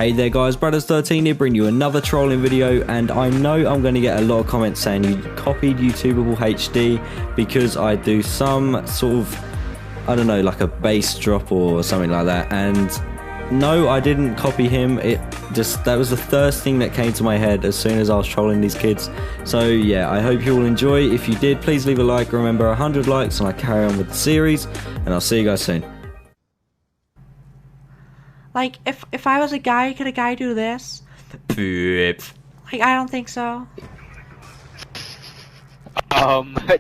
Hey there guys, Brothers13 here bringing you another trolling video, and I know I'm going to get a lot of comments saying you copied YouTubeable HD because I do some sort of, I don't know, like a bass drop or something like that, and no, I didn't copy him. That was the first thing that came to my head as soon as I was trolling these kids. So yeah, I hope you all enjoy. If you did, please leave a like. Remember, 100 likes and I carry on with the series, and I'll see you guys soon. Like, if I was a guy, could a guy do this? Like, I don't think so.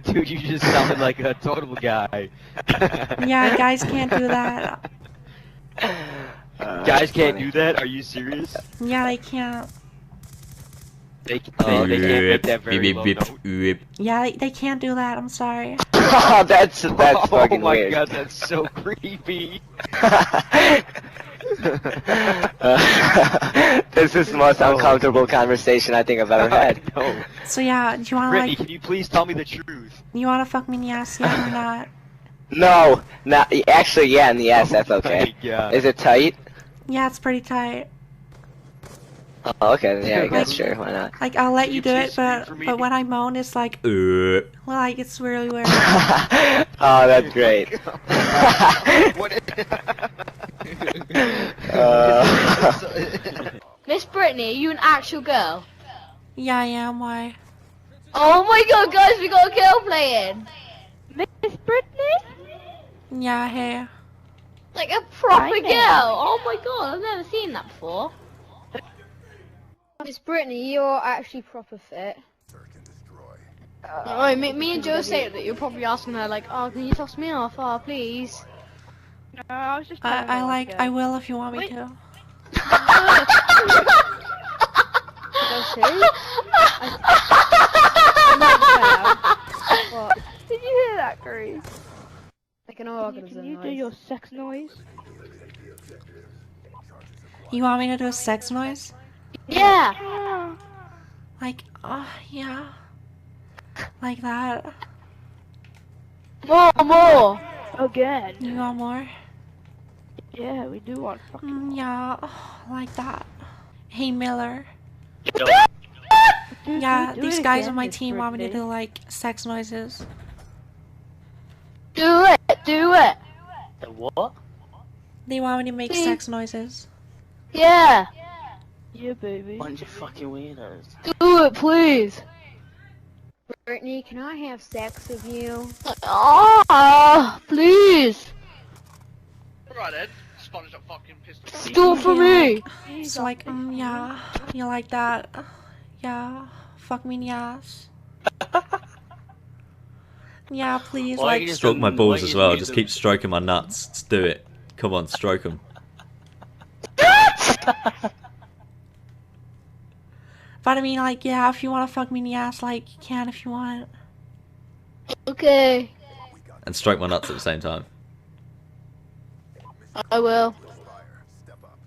Dude, you just sounded like a total guy. Yeah, guys can't do that. Guys can't do that? Are you serious? Yeah, they can't. They can't make that very low note. Yeah, they can't do that, I'm sorry. Oh, that's fucking weird. Oh my god, that's so creepy. This is the most uncomfortable conversation I think I've ever had. No. So yeah, do you wanna Brittany, like... can you please tell me the truth? You wanna fuck me in the ass, yeah or not? No, not actually. Yeah, in the ass, that's okay. God. Is it tight? Yeah, it's pretty tight. Oh, okay. Yeah, I guess sure. Why not? Like, I'll let Can you you do please it, scream for me? but when I moan, it's like... Like, it's really weird. Oh, that's great. What? Miss Brittany, are you an actual girl? Yeah, I am, why? Oh my god, guys, we got a girl playing! Miss Brittany? Yeah, hey. Like a proper girl! Oh my god, I've never seen that before. Miss Brittany, you're actually proper fit. Oh, me and Joe say that you're probably asking her like, oh, can you toss me off? Oh, please. No, I was just I will if you want me to. What? Did you hear that, Grace? Like an organ. Can you do your sex noise? You want me to do a sex noise? Yeah! Like, oh, yeah. Like that. More! Again? You want more? Yeah, we do want fucking. Yeah, oh, like that. Hey, Miller. Dude, Yeah, do these it guys again, on my Miss team want me to Brittany. do, like, sex noises. Do it! The what? They want me to make sex noises. Yeah! Yeah, baby. Bunch of fucking weirdos. Do it, please! Brittany, can I have sex with you? Ah, please! Right then, Spanish that fucking pistol. Do it for me! It's like, yeah, you like that? Yeah, fuck me in the ass. Yeah, please, like... Stroke my balls as well, just keep stroking my nuts. Just do it. Come on, stroke them. But I mean, like, yeah, if you want to fuck me in the ass, like, you can if you want. Okay, And stroke my nuts at the same time. I will.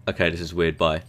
Okay, this is weird, bye.